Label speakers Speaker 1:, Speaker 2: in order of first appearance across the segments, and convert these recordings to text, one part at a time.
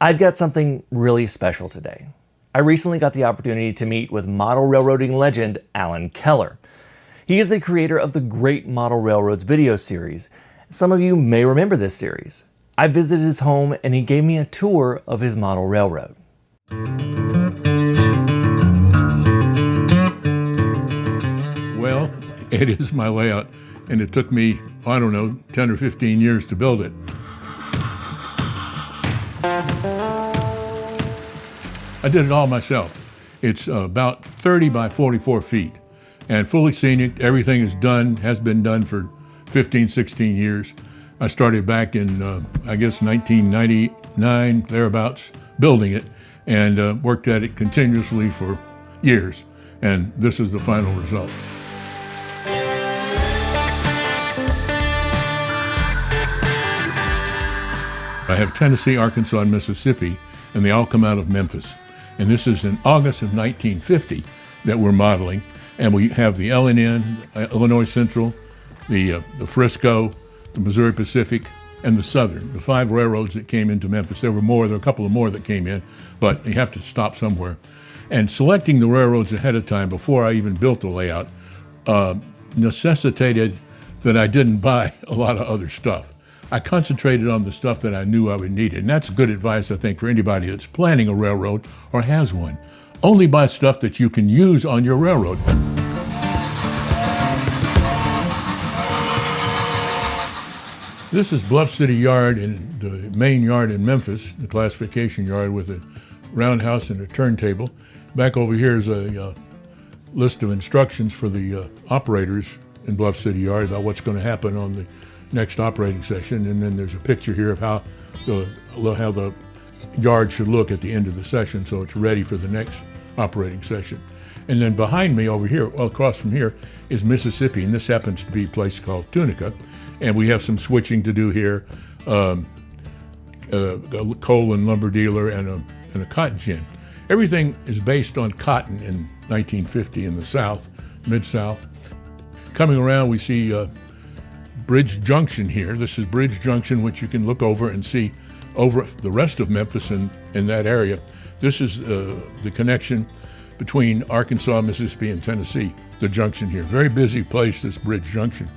Speaker 1: I've got something really special today. I recently got the opportunity to meet with model railroading legend Alan Keller. He is the creator of the Great Model Railroads video series. Some of you may remember this series. I visited his home and he gave me a tour of his model railroad.
Speaker 2: Well, it is my layout, and it took me, 10 or 15 years to build it. I did it all myself. It's about 30 by 44 feet and fully scenic. Everything is done, has been done for 15, 16 years. I started back in, 1999, thereabouts, building it, and worked at it continuously for years. And this is the final result. I have Tennessee, Arkansas, and Mississippi, and they all come out of Memphis. And this is in August of 1950 that we're modeling. And we have the LNN, Illinois Central, the Frisco, the Missouri Pacific, and the Southern, the 5 railroads that came into Memphis. There were a couple of more that came in, but you have to stop somewhere. And selecting the railroads ahead of time before I even built the layout necessitated that I didn't buy a lot of other stuff. I concentrated on the stuff that I knew I would need, and that's good advice, I think, for anybody that's planning a railroad or has one. Only buy stuff that you can use on your railroad. This is Bluff City Yard, in the main yard in Memphis, the classification yard with a roundhouse and a turntable. Back over here is a list of instructions for the operators in Bluff City Yard about what's going to happen on the next operating session, and then there's a picture here of how the yard should look at the end of the session, so it's ready for the next operating session. And then behind me over here, well, across from here, is Mississippi, and this happens to be a place called Tunica, and we have some switching to do here, a coal and lumber dealer and a cotton gin. Everything is based on cotton in 1950 in the South, Mid-South. Coming around, we see Bridge Junction here. This is Bridge Junction, which you can look over and see over the rest of Memphis in that area. This is the connection between Arkansas, Mississippi, and Tennessee, the junction here. Very busy place, this Bridge Junction.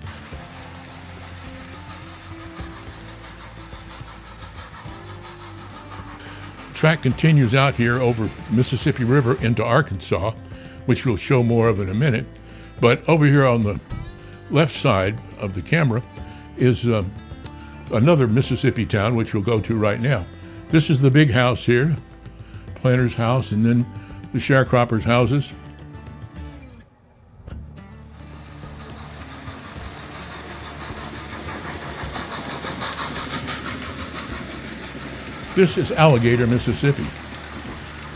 Speaker 2: Track continues out here over Mississippi River into Arkansas, which we'll show more of in a minute. But over here on the left side of the camera is another Mississippi town, which we'll go to right now. This is the big house here, planter's house, and then the sharecroppers' houses. This is Alligator, Mississippi.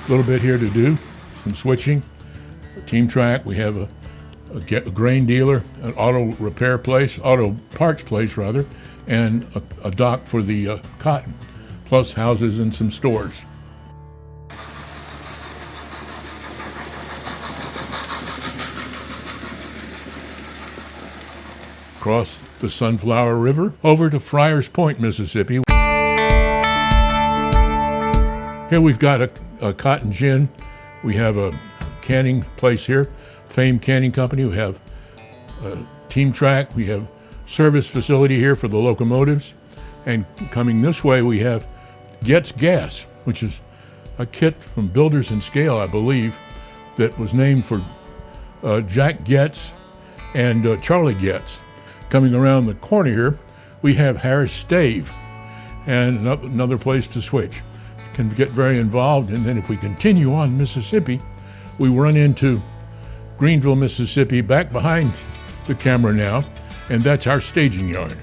Speaker 2: A little bit here to do, some switching, a team track. We have a grain dealer, an auto repair place, auto parts place rather, and a dock for the cotton, plus houses and some stores. Across the Sunflower River, over to Friars Point, Mississippi. Here we've got a cotton gin. We have a canning place here, Famed Canning Company. We have a team track. We have service facility here for the locomotives. And coming this way, we have Getz Gas, which is a kit from Builders and Scale, I believe, that was named for Jack Getz and Charlie Getz. Coming around the corner here, we have Harris Stave and another place to switch. Can get very involved, and then if we continue on Mississippi, we run into Greenville, Mississippi, back behind the camera now, and that's our staging yard.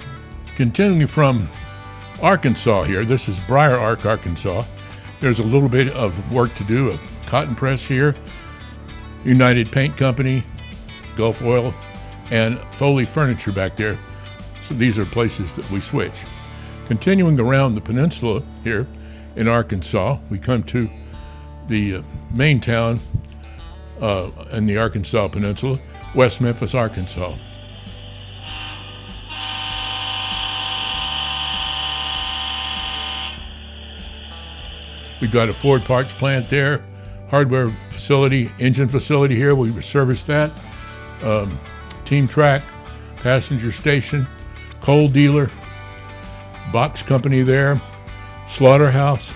Speaker 2: Continuing from Arkansas here, this is Briar Ark, Arkansas. There's a little bit of work to do, a cotton press here, United Paint Company, Gulf Oil, and Foley Furniture back there. So these are places that we switch. Continuing around the peninsula here in Arkansas, we come to the main town in the Arkansas Peninsula, West Memphis, Arkansas. We've got a Ford parts plant there, hardware facility, engine facility here. We service that. Team track, passenger station, coal dealer, box company there, slaughterhouse,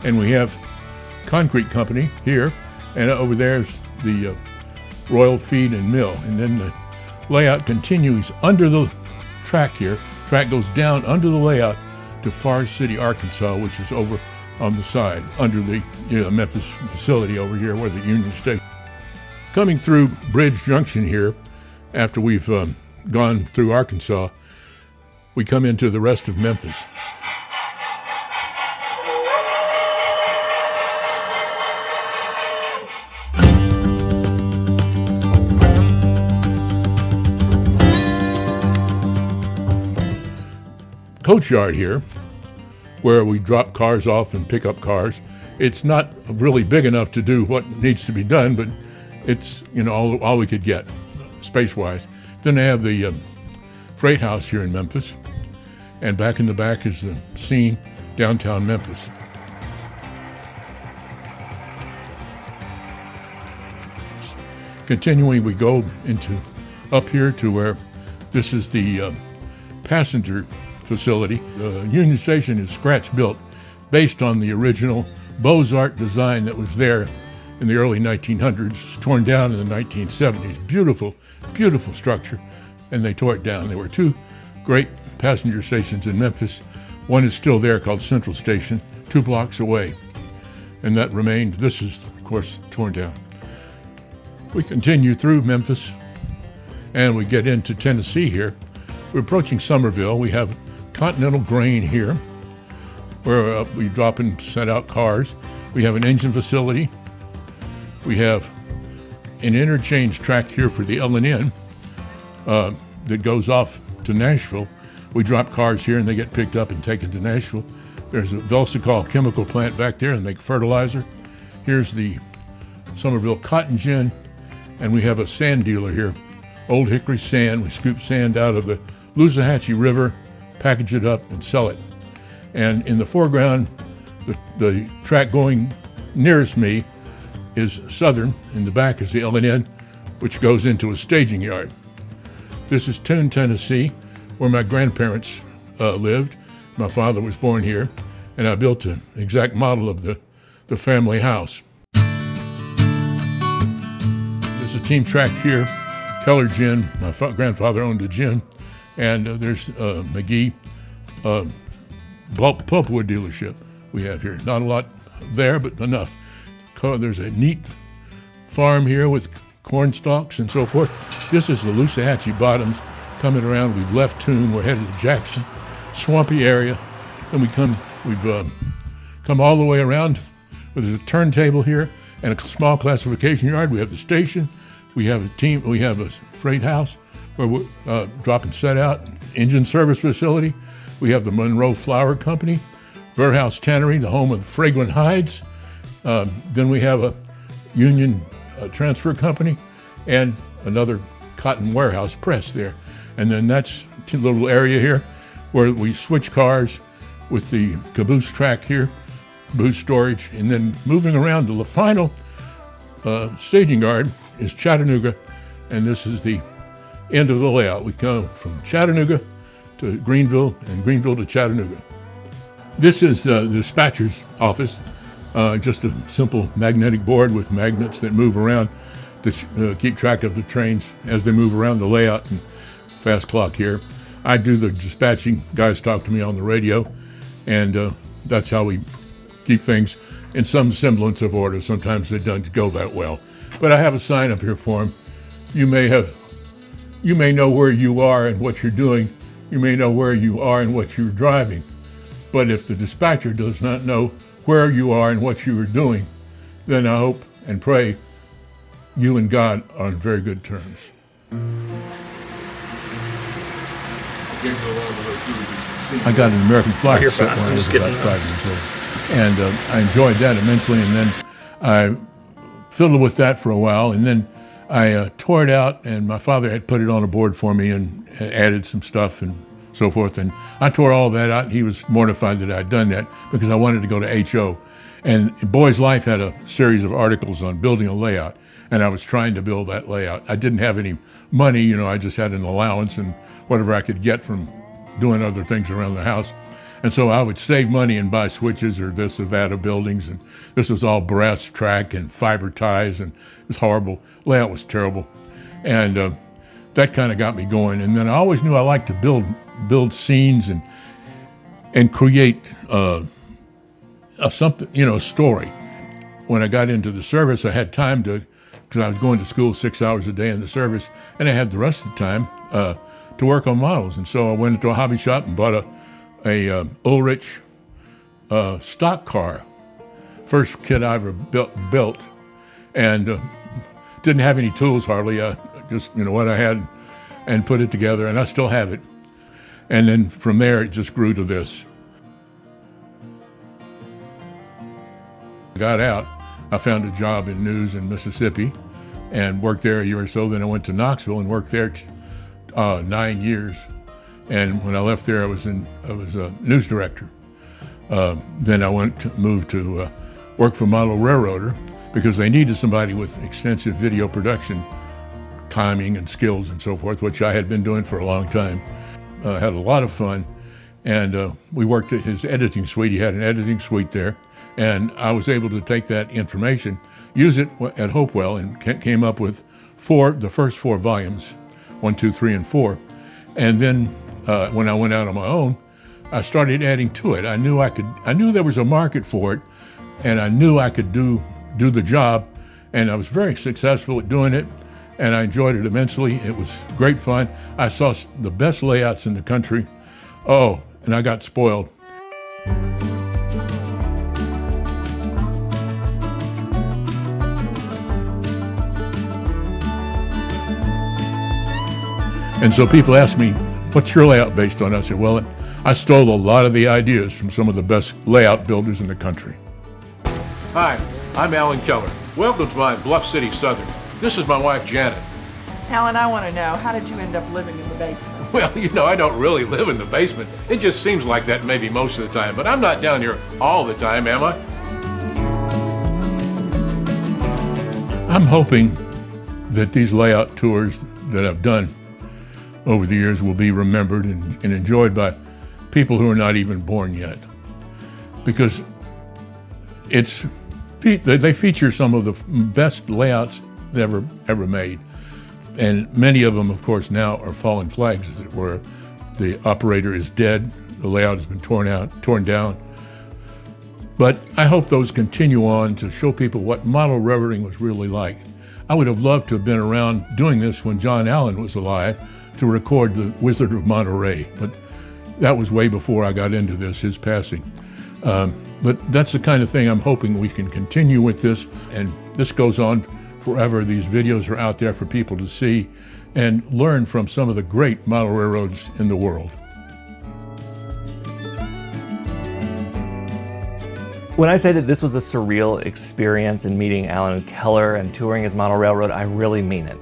Speaker 2: and we have concrete company here, and over there's the Royal Feed and Mill. And then the layout continues under the track here. Track goes down under the layout to Forest City, Arkansas, which is over on the side, under the Memphis facility over here where the Union Station. Coming through Bridge Junction here, after we've gone through Arkansas, we come into the rest of Memphis. Coach yard here, where we drop cars off and pick up cars. It's not really big enough to do what needs to be done, but it's all we could get space-wise. Then they have the freight house here in Memphis, and back in the back is the scene, downtown Memphis. Continuing, we go up here to where this is the passenger facility. The Union Station is scratch built based on the original Beaux-Arts design that was there in the early 1900s, torn down in the 1970s. Beautiful, beautiful structure, and they tore it down. There were two great passenger stations in Memphis. One is still there called Central Station, 2 blocks away, and that remained. This is, of course, torn down. We continue through Memphis, and we get into Tennessee here. We're approaching Somerville. We have Continental Grain here, where we drop and set out cars. We have an engine facility. We have an interchange track here for the L&N that goes off to Nashville. We drop cars here and they get picked up and taken to Nashville. There's a Velsicol chemical plant back there and make fertilizer. Here's the Somerville Cotton Gin, and we have a sand dealer here, Old Hickory Sand. We scoop sand out of the Lousatachie River, package it up, and sell it. And in the foreground, the track going nearest me is Southern. In the back is the L&N, which goes into a staging yard. This is Toone, Tennessee, where my grandparents lived. My father was born here, and I built an exact model of the family house. There's a team track here, Keller Gin. My grandfather owned a gin. And there's McGee pulpwood dealership we have here. Not a lot there, but enough. There's a neat farm here with corn stalks and so forth. This is the Lousatachie Bottoms coming around. We've left Toone. We're headed to Jackson, swampy area. And we've come all the way around. There's a turntable here and a small classification yard. We have the station. We have a freight house where we drop and set out, engine service facility. We have the Monroe Flour Company, Burhouse Tannery, the home of fragrant hides. Then we have a Union Transfer Company and another cotton warehouse press there. And then that's a little area here where we switch cars with the caboose track here, caboose storage. And then moving around to the final staging yard is Chattanooga, and this is the end of the layout. We go from Chattanooga to Greenville and Greenville to Chattanooga. This is the dispatcher's office, just a simple magnetic board with magnets that move around to keep track of the trains as they move around the layout, and fast clock here. I do the dispatching, guys talk to me on the radio, and that's how we keep things in some semblance of order. Sometimes they don't go that well. But I have a sign up here for them. You may know where you are and what you're doing. You may know where you are and what you're driving. But if the dispatcher does not know where you are and what you are doing, then I hope and pray you and God are on very good terms. I got an American flag set when I was about 5 years old. And I enjoyed that immensely. And then I fiddled with that for a while. And then I tore it out, and my father had put it on a board for me and added some stuff and so forth. And I tore all that out. He was mortified that I'd done that because I wanted to go to HO. And Boy's Life had a series of articles on building a layout, and I was trying to build that layout. I didn't have any money, you know, I just had an allowance and whatever I could get from doing other things around the house. And so I would save money and buy switches or this or that of buildings, and this was all brass track and fiber ties, and it was horrible. Layout was terrible. And that kind of got me going. And then I always knew I liked to build scenes and create something, you know, a story. When I got into the service, I had time because I was going to school 6 hours a day in the service, and I had the rest of the time to work on models. And so I went into a hobby shop and bought a Ulrich stock car, first kit I ever built, and didn't have any tools hardly. Just, you know, what I had, and put it together, and I still have it. And then from there, it just grew to this. I got out, I found a job in news in Mississippi and worked there a year or so. Then I went to Knoxville and worked there 9 years. And when I left there, I was a news director. Then I moved to work for Model Railroader because they needed somebody with extensive video production, timing and skills and so forth, which I had been doing for a long time. Had a lot of fun, and we worked at his editing suite. He had an editing suite there, and I was able to take that information, use it at Hopewell, and came up with the first 4 volumes, 1, 2, 3, and 4. And then when I went out on my own, I started adding to it. I knew there was a market for it, and I knew I could do the job, and I was very successful at doing it. And I enjoyed it immensely. It was great fun. I saw the best layouts in the country. Oh, and I got spoiled. And so people ask me, what's your layout based on? I said, well, I stole a lot of the ideas from some of the best layout builders in the country.
Speaker 3: Hi, I'm Alan Keller. Welcome to my Bluff City Southern. This is my wife, Janet.
Speaker 4: Alan, I want to know, how did you end up living in the basement?
Speaker 3: Well, you know, I don't really live in the basement. It just seems like that maybe most of the time, but I'm not down here all the time, am I?
Speaker 2: I'm hoping that these layout tours that I've done over the years will be remembered and enjoyed by people who are not even born yet. Because they feature some of the best layouts ever made. And many of them, of course, now are fallen flags, as it were. The operator is dead, the layout has been torn down. But I hope those continue on to show people what model railroading was really like. I would have loved to have been around doing this when John Allen was alive to record The Wizard of Monterey, but that was way before I got into this, his passing. But that's the kind of thing I'm hoping we can continue with this, and this goes on forever. These videos are out there for people to see and learn from some of the great model railroads in the world.
Speaker 1: When I say that this was a surreal experience in meeting Alan Keller and touring his model railroad, I really mean it.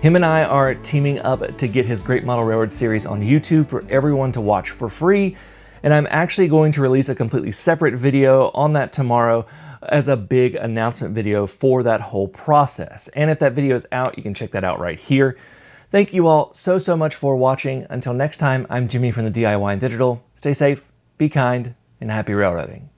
Speaker 1: Him and I are teaming up to get his Great Model Railroad series on YouTube for everyone to watch for free, and I'm actually going to release a completely separate video on that tomorrow as a big announcement video for that whole process. And if that video is out, you can check that out right here. Thank you all so much for watching. Until next time, I'm Jimmy from the DIY and Digital. Stay safe, be kind, and happy railroading.